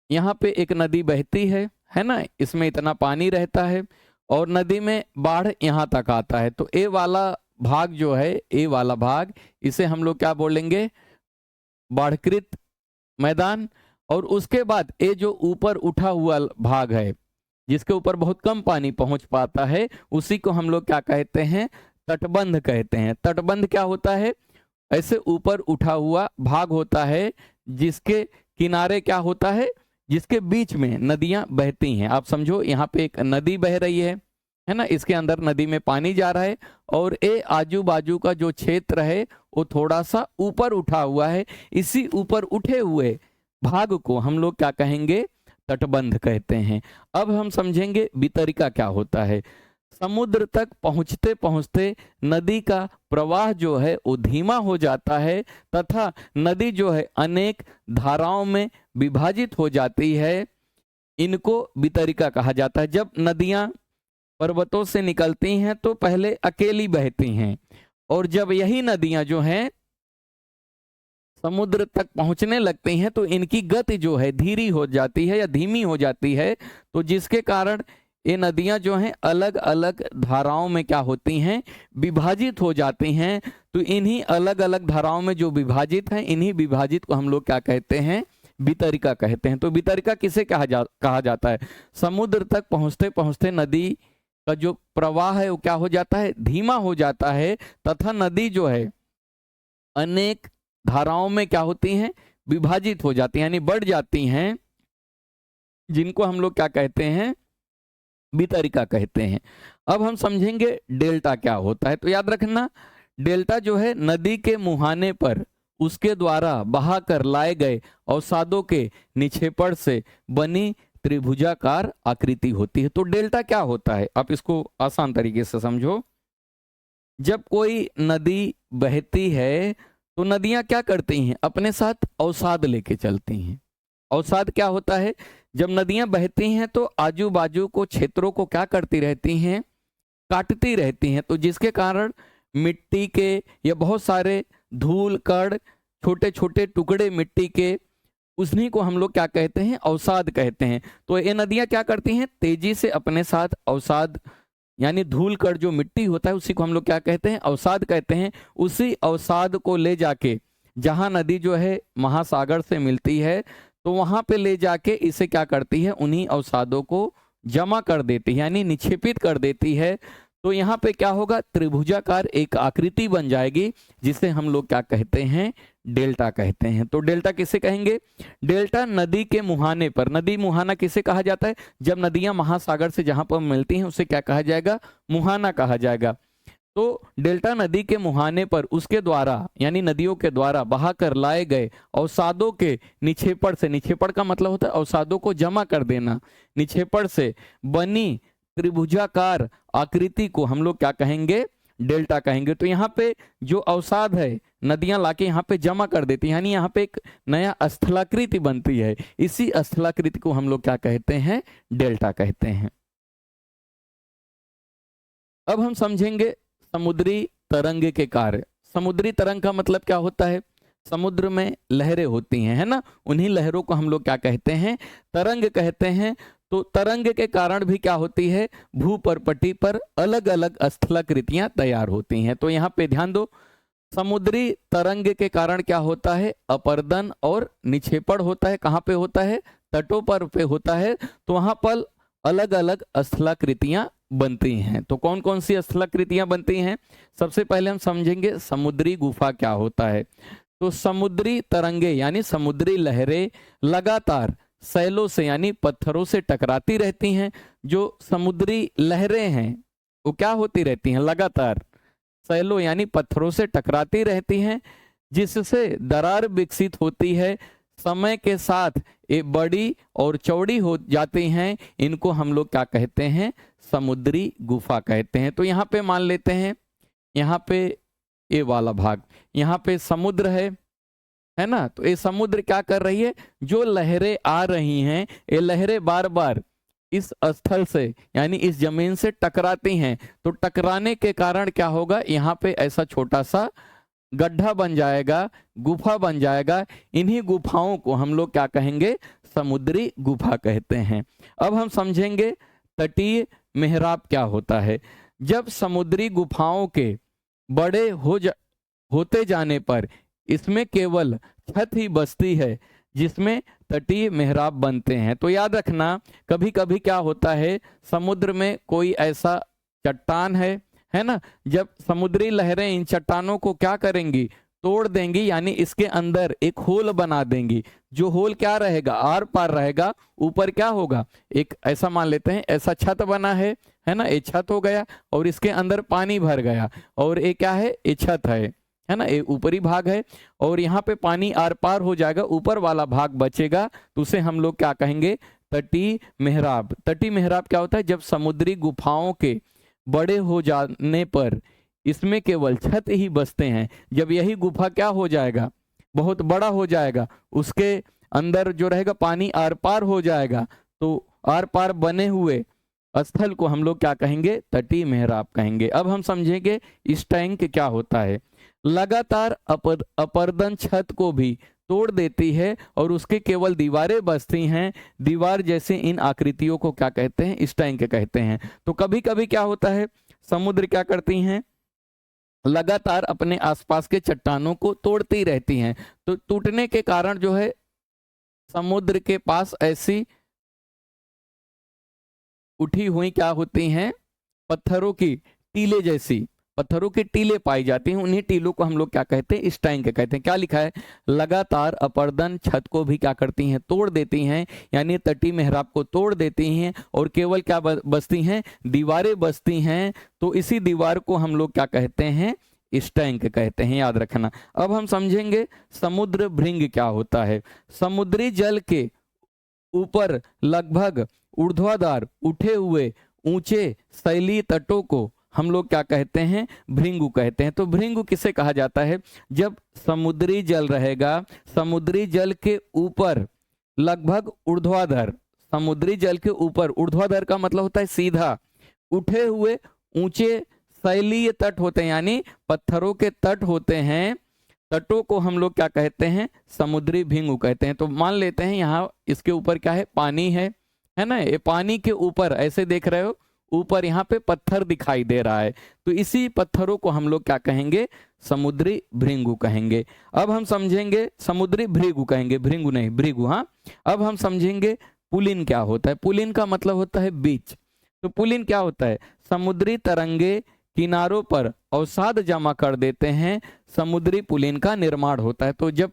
Speaker 1: यहां पे एक नदी बहती है ना, इसमें इतना पानी रहता है और नदी में बाढ़ यहां तक आता है। तो ए वाला भाग जो है, ए वाला भाग, इसे हम लोग क्या बोलेंगे, बाढ़कृत मैदान। और उसके बाद ये जो ऊपर उठा हुआ भाग है, जिसके ऊपर बहुत कम पानी पहुंच पाता है, उसी को हम लोग क्या कहते हैं, तटबंध कहते हैं। तटबंध क्या होता है, ऐसे ऊपर उठा हुआ भाग होता है जिसके किनारे क्या होता है, जिसके बीच में नदियां बहती हैं। आप समझो, यहाँ पे एक नदी बह रही है ना, इसके अंदर नदी में पानी जा रहा है और ये आजू बाजू का जो क्षेत्र है वो थोड़ा सा ऊपर उठा हुआ है। इसी ऊपर उठे हुए भाग को हम लोग क्या कहेंगे, तटबंध कहते हैं। अब हम समझेंगे वितरिका क्या होता है। समुद्र तक पहुंचते पहुंचते नदी का प्रवाह जो है वो धीमा हो जाता है तथा नदी जो है अनेक धाराओं में विभाजित हो जाती है। इनको वितरिका कहा जाता है। जब नदियां पर्वतों से निकलती हैं तो पहले अकेली बहती हैं, और जब यही नदियां जो हैं समुद्र तक पहुंचने लगती हैं तो इनकी गति जो है धीरी हो जाती है या धीमी हो जाती है। तो जिसके कारण ये नदियां जो हैं अलग अलग धाराओं में क्या होती हैं, विभाजित हो जाती हैं। तो इन्हीं अलग अलग धाराओं में जो विभाजित हैं, इन्हीं विभाजित को हम लोग क्या कहते हैं, वितरिका कहते हैं। तो वितरिका किसे कहा जाता है, समुद्र तक पहुंचते पहुंचते नदी का जो प्रवाह है वो क्या हो जाता है, धीमा हो जाता है, तथा नदी जो है अनेक धाराओं में क्या होती हैं, विभाजित हो जाती हैं, यानी बढ़ जाती हैं, जिनको हम लोग क्या कहते हैं, वितरिका कहते हैं। अब हम समझेंगे डेल्टा क्या होता है। तो याद रखना, डेल्टा जो है नदी के मुहाने पर उसके द्वारा बहाकर लाए गए अवसादों के निक्षेपण से बनी त्रिभुजाकार आकृति होती है। तो डेल्टा क्या होता है, आप इसको आसान तरीके से समझो। जब कोई नदी बहती है तो नदियां क्या करती हैं, अपने साथ अवसाद लेके चलती हैं। अवसाद क्या होता है, जब नदियां बहती हैं तो आजू बाजू को क्षेत्रों को क्या करती रहती हैं, काटती रहती हैं। तो जिसके कारण मिट्टी के या बहुत सारे धूल कण, छोटे छोटे टुकड़े मिट्टी के, उन्हीं को हम लोग क्या कहते हैं, अवसाद कहते हैं। तो ये नदियां क्या करती हैं, तेजी से अपने साथ अवसाद, यानी धूल कण जो मिट्टी होता है उसी को हम लोग क्या कहते हैं, अवसाद कहते हैं। उसी अवसाद को ले जाके जहां नदी जो है महासागर से मिलती है, तो वहां पे ले जाके इसे क्या करती है, उन्हीं अवसादों को जमा कर देती है, यानी निक्षेपित कर देती है। तो यहाँ पे क्या होगा, त्रिभुजाकार एक आकृति बन जाएगी, जिसे हम लोग क्या कहते हैं, डेल्टा कहते हैं। तो डेल्टा किसे कहेंगे, डेल्टा नदी के मुहाने पर, नदी मुहाना किसे कहा जाता है, जब नदियां महासागर से जहां पर मिलती हैं उसे क्या कहा जाएगा, मुहाना कहा जाएगा। तो डेल्टा नदी के मुहाने पर उसके द्वारा, यानी नदियों के द्वारा बहाकर लाए गए अवसादों के निक्षेपण से, निक्षेपण का मतलब होता है अवसादों को जमा कर देना, निक्षेपण से बनी त्रिभुजाकार आकृति को हम लोग क्या कहेंगे, डेल्टा कहेंगे। तो यहाँ पे जो अवसाद है नदियां लाके यहाँ पे जमा कर देती हैं, यानी यहाँ पे एक नया स्थलाकृति बनती है। इसी स्थलाकृति को हम लोग क्या कहते हैं, डेल्टा कहते हैं। अब हम समझेंगे समुद्री तरंग के कार्य। समुद्री तरंग का मतलब क्या होता है, समुद्र में लहरें होती हैं, है ना, उन्हीं लहरों को हम लोग क्या कहते हैं, तरंग कहते हैं। तो तरंग के कारण भी क्या होती है, भूपर्पटी पर अलग अलग स्थलाकृतियां तैयार होती हैं। तो यहाँ पे ध्यान दो, समुद्री तरंग के कारण क्या होता है, अपर्दन और निक्षेपण होता है। कहाँ पे होता है, तटों पर पे होता है। तो वहां पर अलग अलग स्थलाकृतियां बनती हैं। तो कौन कौन सी स्थलाकृतियां बनती हैं, सबसे पहले हम समझेंगे समुद्री गुफा क्या होता है। तो समुद्री तरंगे यानी समुद्री लहरें लगातार सैलों से यानी पत्थरों से टकराती रहती हैं। जो समुद्री लहरें हैं वो क्या होती रहती हैं, लगातार सैलों यानी पत्थरों से टकराती रहती हैं, जिससे दरार विकसित होती है। समय के साथ ये बड़ी और चौड़ी हो जाती हैं। इनको हम लोग क्या कहते हैं, समुद्री गुफा कहते हैं। तो यहाँ पे मान लेते हैं, यहाँ पे ये वाला भाग, यहाँ पे समुद्र है ना। तो ये समुद्र क्या कर रही है, जो लहरें आ रही हैं, ये लहरें बार बार इस स्थल से यानी इस जमीन से टकराती हैं। तो टकराने के कारण क्या होगा, यहाँ पे ऐसा छोटा सा गड्ढा बन जाएगा, गुफा बन जाएगा। इन्हीं गुफाओं को हम लोग क्या कहेंगे, समुद्री गुफा कहते हैं। अब हम समझेंगे तटीय मेहराब क्या होता है। जब समुद्री गुफाओं के बड़े होते जाने पर इसमें केवल छत ही बचती है, जिसमें तटीय मेहराब बनते हैं। तो याद रखना, कभी कभी क्या होता है, समुद्र में कोई ऐसा चट्टान है ना, जब समुद्री लहरें इन चट्टानों को क्या करेंगी, तोड़ देंगी, यानी इसके अंदर एक होल बना देंगी। जो होल क्या रहेगा, आर पार रहेगा, ऊपर क्या होगा, एक ऐसा मान लेते हैं ऐसा छत बना है ना, ये छत हो गया और इसके अंदर पानी भर गया, और ये क्या है, ये छत है ना, ये ऊपरी भाग है, और यहाँ पे पानी आर पार हो जाएगा, ऊपर वाला भाग बचेगा। तो उसे हम लोग क्या कहेंगे, तटीय मेहराब। तटीय मेहराब क्या होता है, जब समुद्री गुफाओं के बड़े हो जाने पर इसमें केवल छत ही बचते हैं। जब यही गुफा क्या हो जाएगा, बहुत बड़ा हो जाएगा, उसके अंदर जो रहेगा पानी आर पार हो जाएगा, तो आर पार बने हुए स्थल को हम लोग क्या कहेंगे, तटीय मेहराब कहेंगे। अब हम समझेंगे इस टैंक क्या होता है। लगातार अपर्दन छत को भी तोड़ देती है और उसके केवल दीवारें बचती हैं। दीवार जैसे इन आकृतियों को क्या कहते हैं, स्टैंक कहते हैं। तो कभी कभी क्या होता है, समुद्र क्या करती हैं, लगातार अपने आसपास के चट्टानों को तोड़ती रहती हैं। तो टूटने के कारण जो है समुद्र के पास ऐसी उठी हुई क्या होती हैं, पत्थरों की टीले जैसी, पत्थरों के टीले पाई जाती हैं, उन्हीं टीलों को हम लोग क्या कहते हैं, स्टैंक कहते हैं। क्या लिखा है, लगातार अपर्दन छत को भी क्या करती हैं, तोड़ देती हैं, यानी तटीय मेहराब को तोड़ देती हैं और केवल क्या बचती हैं, दीवारें बचती हैं। तो इसी दीवार को हम लोग क्या कहते हैं, स्टैंक कहते हैं, याद रखना। अब हम समझेंगे समुद्र भृंग क्या होता है। समुद्री जल के ऊपर लगभग ऊर्ध्वाधर उठे हुए ऊंचे शैलीय तटों को हम लोग क्या कहते हैं, भृंगु कहते हैं। तो भृंगु किसे कहा जाता है, जब समुद्री जल रहेगा, समुद्री जल के ऊपर लगभग ऊर्ध्वाधर, समुद्री जल के ऊपर, ऊर्ध्वाधर का मतलब होता है सीधा, उठे हुए ऊंचे शैलीय तट होते हैं, यानी पत्थरों के तट होते हैं, तटों को हम लोग क्या कहते हैं, समुद्री भृंगु कहते हैं। तो मान लेते हैं यहाँ इसके ऊपर क्या है, पानी है ना, ये पानी के ऊपर ऐसे देख रहे हो, ऊपर यहाँ पे पत्थर दिखाई दे रहा है, तो इसी पत्थरों को हम लोग क्या कहेंगे, समुद्री भृंगु कहेंगे। अब हम समझेंगे, समुद्री भृंगु कहेंगे, भृंगु नहीं, भृंगु, हाँ। अब हम समझेंगे पुलिन क्या होता है। पुलिन का मतलब होता है बीच। तो पुलिन क्या होता है, समुद्री तरंगे किनारों पर अवसाद जमा कर देते हैं, समुद्री पुलिन का निर्माण होता है। तो जब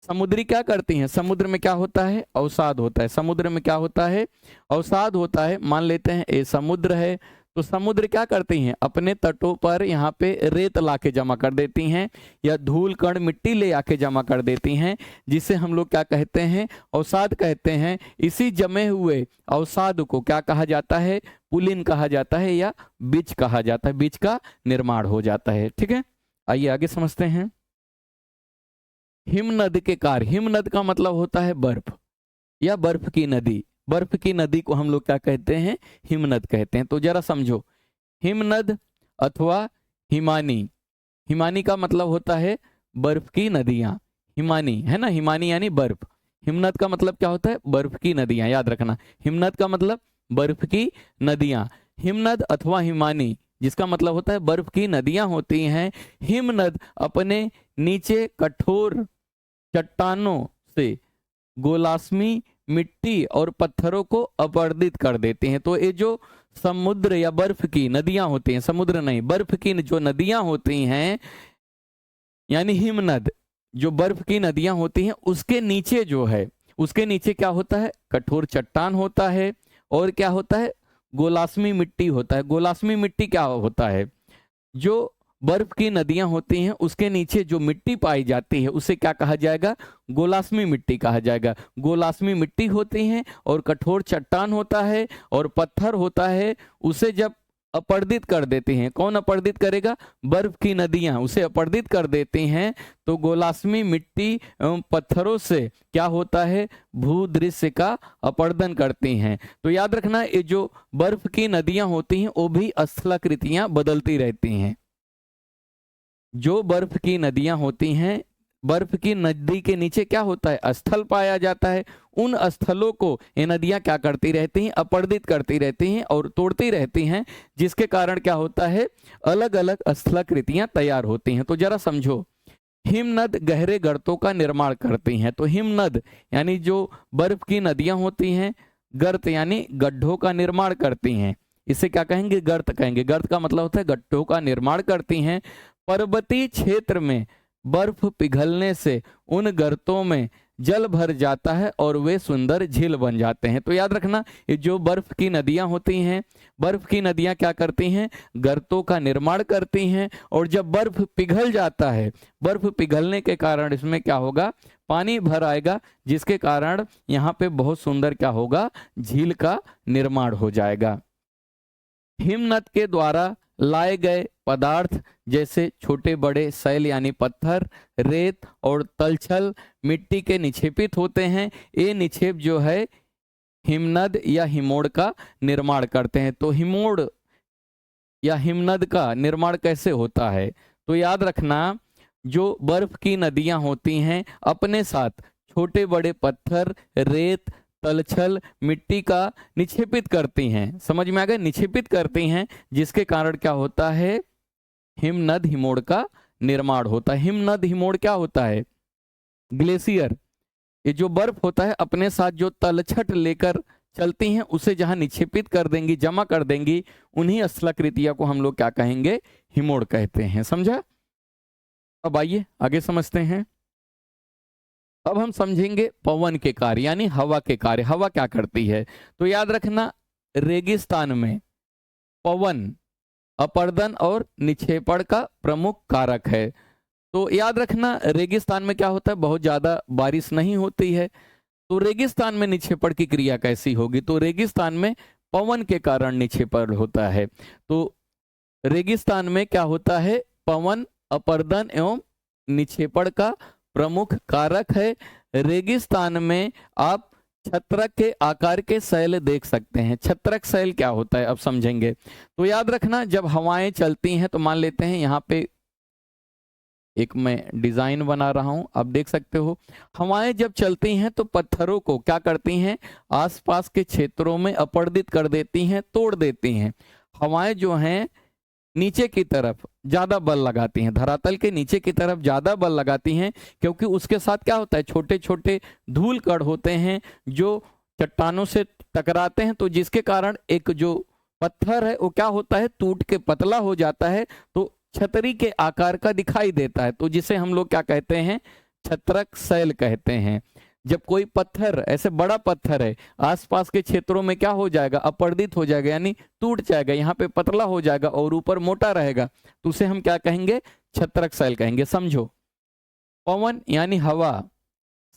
Speaker 1: समुद्री क्या करती हैं, समुद्र में क्या होता है, अवसाद होता है, समुद्र में क्या होता है, अवसाद होता है। मान लेते हैं ये समुद्र है, तो समुद्र क्या करती हैं, अपने तटों पर यहाँ पे रेत लाके जमा कर देती हैं, या धूल कण मिट्टी ले आके जमा कर देती हैं, जिसे हम लोग क्या कहते हैं, अवसाद कहते हैं। इसी जमे हुए अवसाद को क्या कहा जाता है, पुलिन कहा जाता है, या बीज कहा जाता है, बीज का निर्माण हो जाता है। ठीक है, आइए आगे समझते हैं। हिमनद के कार्य, हिमनद का मतलब होता है बर्फ या बर्फ की नदी। बर्फ की नदी को हम लोग क्या कहते हैं, हिमनद कहते हैं। तो जरा समझो, हिमनद अथवा हिमानी, हिमानी का मतलब होता है बर्फ की नदियां, हिमानी है ना, हिमानी यानी बर्फ। हिमनद का मतलब क्या होता है, बर्फ की नदियां, याद रखना, हिमनद का मतलब बर्फ की नदियां। हिमनद अथवा हिमानी जिसका मतलब होता है बर्फ की नदियां होती हैं। हिमनद अपने नीचे कठोर चट्टानों से गोलास्मी मिट्टी और पत्थरों को अपरदित कर देते हैं। तो ये जो समुद्र या बर्फ की नदियां होती हैं, समुद्र नहीं, बर्फ की जो नदियां होती हैं, यानी हिमनद, जो बर्फ की नदियां होती हैं, उसके नीचे जो है, उसके नीचे क्या होता है, कठोर चट्टान होता है, और क्या होता है, गोलास्मी मिट्टी होता है। गोलास्मी मिट्टी क्या होता है, जो बर्फ की नदियां होती हैं उसके नीचे जो मिट्टी पाई जाती है उसे क्या कहा जाएगा, गोलास्मी मिट्टी कहा जाएगा। गोलास्मी मिट्टी होती हैं और कठोर चट्टान होता है और पत्थर होता है, उसे जब अपरदित कर देते हैं, कौन अपरदित करेगा, बर्फ की नदियां उसे अपरदित कर देती हैं, तो गोलास्मी मिट्टी एवं पत्थरों से क्या होता है, भूदृश्य का अपरदन करती हैं। तो याद रखना, ये जो बर्फ की नदियां होती हैं वो भी स्थलाकृतियां बदलती रहती हैं। जो बर्फ की नदियां होती हैं, बर्फ की नदी के नीचे क्या होता है, स्थल पाया जाता है। उन स्थलों को ये नदियां क्या करती रहती हैं, अपरदित करती रहती हैं और तोड़ती रहती हैं, जिसके कारण क्या होता है, अलग अलग स्थलाकृतियां तैयार होती हैं। तो जरा समझो, हिमनद गहरे गर्तों का निर्माण करती हैं। तो हिमनद यानी जो बर्फ की नदियां होती हैं, गर्त यानी गड्ढों का निर्माण करती हैं, इसे क्या कहेंगे, गर्त कहेंगे। गर्त का मतलब होता है गड्ढों का निर्माण करती हैं। पर्वतीय क्षेत्र में बर्फ पिघलने से उन गर्तों में जल भर जाता है और वे सुंदर झील बन जाते हैं। तो याद रखना, ये जो बर्फ की नदियां होती हैं, बर्फ की नदियां क्या करती हैं, गर्तों का निर्माण करती हैं, और जब बर्फ पिघल जाता है, बर्फ पिघलने के कारण इसमें क्या होगा, पानी भर आएगा, जिसके कारण यहाँ पे बहुत सुंदर क्या होगा, झील का निर्माण हो जाएगा। हिमनद के द्वारा लाए गए पदार्थ जैसे छोटे बड़े शैल यानी पत्थर, रेत और तलछल मिट्टी के निक्षेपित होते हैं। ये निक्षेप जो है हिमनद या हिमोड़ का निर्माण करते हैं। तो हिमोड़ या हिमनद का निर्माण कैसे होता है, तो याद रखना, जो बर्फ की नदियां होती हैं अपने साथ छोटे बड़े पत्थर, रेत, तलछल मिट्टी का निक्षेपित करती हैं। समझ में आ गया, निक्षेपित करती हैं, जिसके कारण क्या होता है, हिमनद हिमोड़ का निर्माण होता है। हिमनद हिमोड़ क्या होता है, ग्लेशियर, ये जो बर्फ होता है अपने साथ जो तलछट लेकर चलती हैं उसे जहां निक्षेपित कर देंगी, जमा कर देंगी, उन्हीं स्थलाकृतियों को हम लोग क्या कहेंगे, हिमोड़ कहते हैं। समझा? अब आइए आगे समझते हैं। अब हम समझेंगे पवन के कार्य यानी हवा के कार्य। हवा क्या करती है? तो याद रखना, रेगिस्तान में पवन अपर्दन और निक्षेपण का प्रमुख कारक है। तो याद रखना, रेगिस्तान में क्या होता है, बहुत ज्यादा बारिश नहीं होती है, तो रेगिस्तान में निक्षेपण की क्रिया कैसी होगी? तो रेगिस्तान में पवन के कारण निक्षेपण होता है। तो रेगिस्तान में क्या होता है, पवन अपर्दन एवं निक्षेपण का प्रमुख कारक है। रेगिस्तान में आप छत्रक के आकार के शैल देख सकते हैं। छत्रक शैल क्या होता है अब समझेंगे। तो याद रखना, जब हवाएं चलती हैं तो मान लेते हैं यहाँ पे एक मैं डिजाइन बना रहा हूं, आप देख सकते हो, हवाएं जब चलती हैं तो पत्थरों को क्या करती हैं, आसपास के क्षेत्रों में अपर्दित कर देती हैं, तोड़ देती हैं। हवाएं जो हैं नीचे की तरफ ज्यादा बल लगाती हैं, धरातल के नीचे की तरफ ज्यादा बल लगाती हैं, क्योंकि उसके साथ क्या होता है, छोटे छोटे धूल कण होते हैं जो चट्टानों से टकराते हैं, तो जिसके कारण एक जो पत्थर है वो क्या होता है, टूट के पतला हो जाता है, तो छतरी के आकार का दिखाई देता है, तो जिसे हम लोग क्या कहते हैं, छत्रक शैल कहते हैं। जब कोई पत्थर ऐसे बड़ा पत्थर है, आसपास के क्षेत्रों में क्या हो जाएगा, अपर्दित हो जाएगा, यानी टूट जाएगा, यहाँ पे पतला हो जाएगा और ऊपर मोटा रहेगा, तो उसे हम क्या कहेंगे, छत्रक शैल कहेंगे। समझो, पवन यानी हवा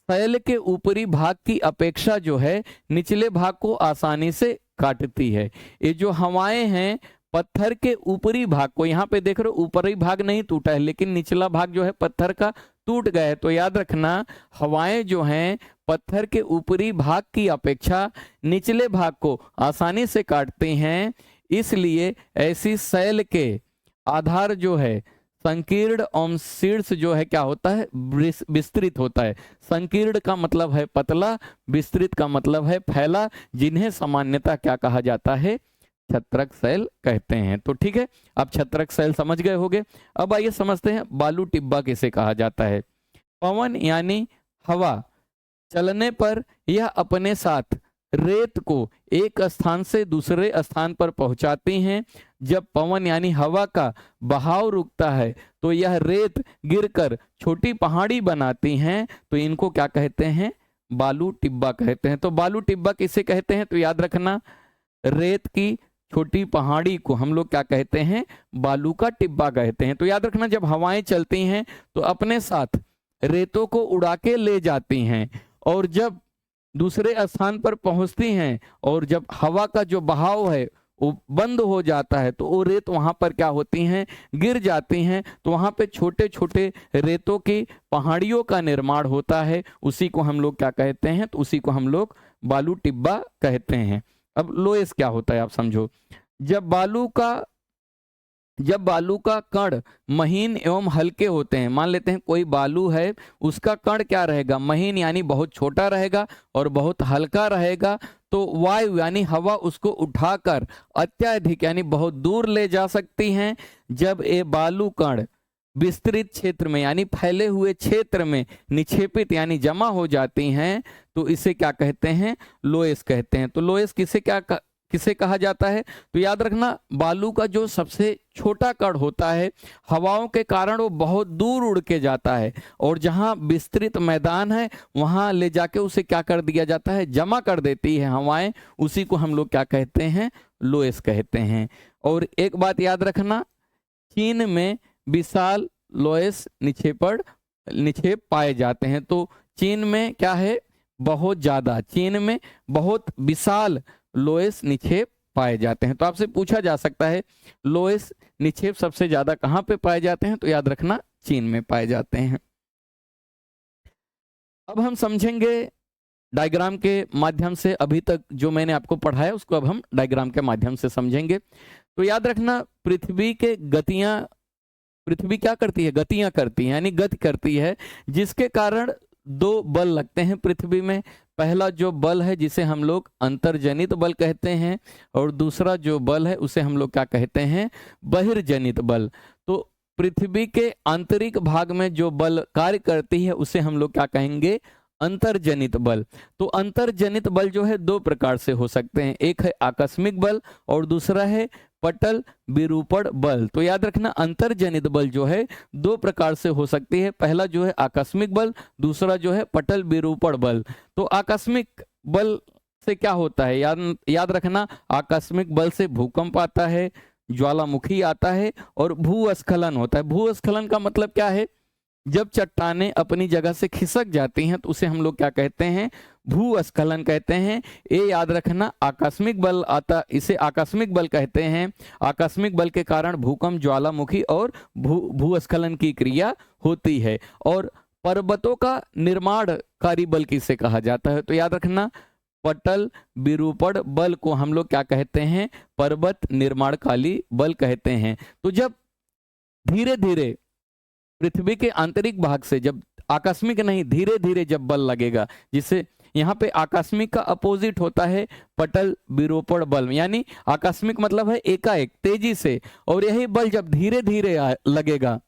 Speaker 1: शैल के ऊपरी भाग की अपेक्षा जो है निचले भाग को आसानी से काटती है। ये जो हवाएं हैं पत्थर के ऊपरी भाग को, यहाँ पे देख रहे हो ऊपरी भाग नहीं टूटा है, लेकिन निचला भाग जो है पत्थर का टूट गया है। तो याद रखना, हवाएं जो हैं पत्थर के ऊपरी भाग की अपेक्षा निचले भाग को आसानी से काटती हैं, इसलिए ऐसी शैल के आधार जो है संकीर्ण एवं शीर्ष जो है क्या होता है, विस्तृत होता है। संकीर्ण का मतलब है पतला, विस्तृत का मतलब है फैला, जिन्हें सामान्यतः क्या कहा जाता है, छत्रक शैल कहते हैं। तो ठीक है, आप छत्रक शैल समझ गए होंगे। अब आइए समझते हैं बालू टिब्बा किसे कहा जाता है। पवन यानी हवा चलने पर यह अपने साथ रेत को एक स्थान से दूसरे स्थान पर पहुंचाती हैं। जब पवन यानी हवा का बहाव रुकता है तो यह रेत गिरकर छोटी पहाड़ी बनाती हैं, तो इनको क्या कहते हैं, बालू टिब्बा कहते हैं। तो बालू टिब्बा किसे कहते हैं? तो याद रखना, रेत की छोटी पहाड़ी को हम लोग क्या कहते हैं, बालू का टिब्बा कहते हैं। तो याद रखना, जब हवाएं चलती हैं तो अपने साथ रेतों को उड़ा के ले जाती हैं, और जब दूसरे स्थान पर पहुंचती हैं और जब हवा का जो बहाव है वो बंद हो जाता है, तो वो रेत वहां पर क्या होती हैं, गिर जाती हैं, तो वहां पे छोटे छोटे रेतों की पहाड़ियों का निर्माण होता है। उसी को हम लोग क्या कहते हैं, तो उसी को हम लोग बालू टिब्बा कहते हैं। अब लोएस क्या होता है आप समझो। जब बालू का कण महीन एवं हल्के होते हैं, मान लेते हैं कोई बालू है, उसका कण क्या रहेगा, महीन यानी बहुत छोटा रहेगा और बहुत हल्का रहेगा, तो वायु यानी हवा उसको उठाकर अत्यधिक यानी बहुत दूर ले जा सकती हैं। जब ये बालू कण विस्तृत क्षेत्र में यानी फैले हुए क्षेत्र में निक्षेपित यानी जमा हो जाती हैं, तो इसे क्या कहते हैं, लोएस कहते हैं। तो लोएस किसे कहा जाता है? तो याद रखना, बालू का जो सबसे छोटा कण होता है, हवाओं के कारण वो बहुत दूर उड़ के जाता है, और जहां विस्तृत मैदान है वहां ले जाके उसे क्या कर दिया जाता है, जमा कर देती है हवाएं, उसी को हम लोग क्या कहते हैं, लोएस कहते हैं। और एक बात याद रखना, चीन में विशाल लोएस निक्षेप पाए जाते हैं। तो चीन में क्या है, बहुत ज्यादा, चीन में बहुत विशाल लोएस निक्षेप पाए जाते हैं। तो आपसे पूछा जा सकता है लोएस निक्षेप सबसे ज्यादा कहां पे पाए जाते हैं? तो याद रखना, चीन में पाए जाते हैं। अब हम समझेंगे डायग्राम के माध्यम से, अभी तक जो मैंने आपको पढ़ाया उसको अब हम डायग्राम के माध्यम से समझेंगे। तो याद रखना, पृथ्वी क्या करती है, गतियां करती है, यानी गति करती है, जिसके कारण दो बल लगते हैं पृथ्वी में। पहला जो बल है जिसे हम लोग अंतर्जनित बल कहते हैं, और दूसरा जो बल है उसे हम लोग क्या कहते हैं, बहिर्जनित बल। तो पृथ्वी के आंतरिक भाग में जो बल कार्य करती है उसे हम लोग क्या कहेंगे, अंतर्जनित बल। तो अंतर्जनित बल जो है दो प्रकार से हो सकते हैं, एक है आकस्मिक बल और दूसरा है पटल विरूपण बल। तो याद रखना अंतर्जनित बल जो है दो प्रकार से हो सकती है, पहला जो है आकस्मिक बल, दूसरा जो है पटल विरूपण बल। तो आकस्मिक बल से क्या होता है, याद रखना आकस्मिक बल से भूकंप आता है, ज्वालामुखी आता है और भूस्खलन होता है। भूस्खलन का मतलब क्या है, जब चट्टानें अपनी जगह से खिसक जाती हैं तो उसे हम लोग क्या कहते हैं, भूस्खलन कहते हैं। ये याद रखना आकस्मिक बल आता, इसे आकस्मिक बल कहते हैं। आकस्मिक बल के कारण भूकंप, ज्वालामुखी और भूस्खलन की क्रिया होती है। और पर्वतों का निर्माणकारी बल किसे कहा जाता है, तो याद रखना पटल विरूपण बल को हम लोग क्या कहते हैं, पर्वत निर्माणकारी बल कहते हैं। तो जब धीरे धीरे पृथ्वी के आंतरिक भाग से, जब आकस्मिक नहीं धीरे धीरे जब बल लगेगा, जिससे यहाँ पे आकस्मिक का अपोजिट होता है पटल विरूपण बल, यानी आकस्मिक मतलब है एकाएक तेजी से, और यही बल जब धीरे धीरे लगेगा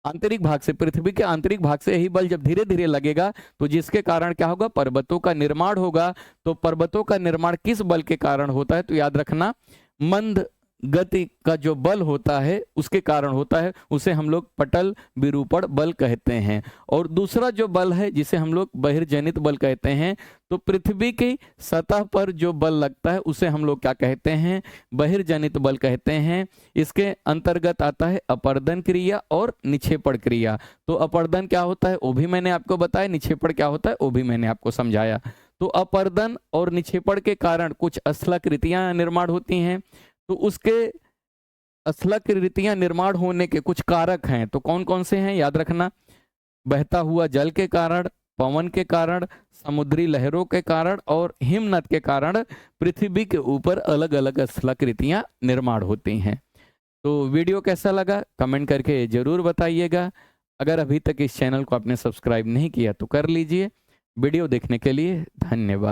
Speaker 1: आंतरिक भाग से, पृथ्वी के आंतरिक भाग से यही बल जब धीरे धीरे लगेगा तो जिसके कारण क्या होगा, पर्वतों का निर्माण होगा। तो पर्वतों का निर्माण किस बल के कारण होता है, तो याद रखना मंद गति का जो बल होता है उसके कारण होता है, उसे हम लोग पटल विरूपण बल कहते हैं। और दूसरा जो बल है जिसे हम लोग बहिर्जनित बल कहते हैं, तो पृथ्वी की सतह पर जो बल लगता है उसे हम लोग क्या कहते हैं, बहिर्जनित बल कहते हैं। इसके अंतर्गत आता है अपर्दन क्रिया और निक्षेपण क्रिया। तो अपर्दन क्या होता है वो भी मैंने आपको बताया, निक्षेपण क्या होता है वो भी मैंने आपको समझाया। तो अपर्दन और निक्षेपण के कारण कुछ स्थलाकृतियां निर्माण होती हैं, तो उसके स्थलाकृतियां निर्माण होने के कुछ कारक हैं। तो कौन कौन से हैं, याद रखना बहता हुआ जल के कारण, पवन के कारण, समुद्री लहरों के कारण और हिमनद के कारण पृथ्वी के ऊपर अलग अलग स्थलाकृतियां निर्माण होती हैं। तो वीडियो कैसा लगा कमेंट करके जरूर बताइएगा। अगर अभी तक इस चैनल को आपने सब्सक्राइब नहीं किया तो कर लीजिए। वीडियो देखने के लिए धन्यवाद।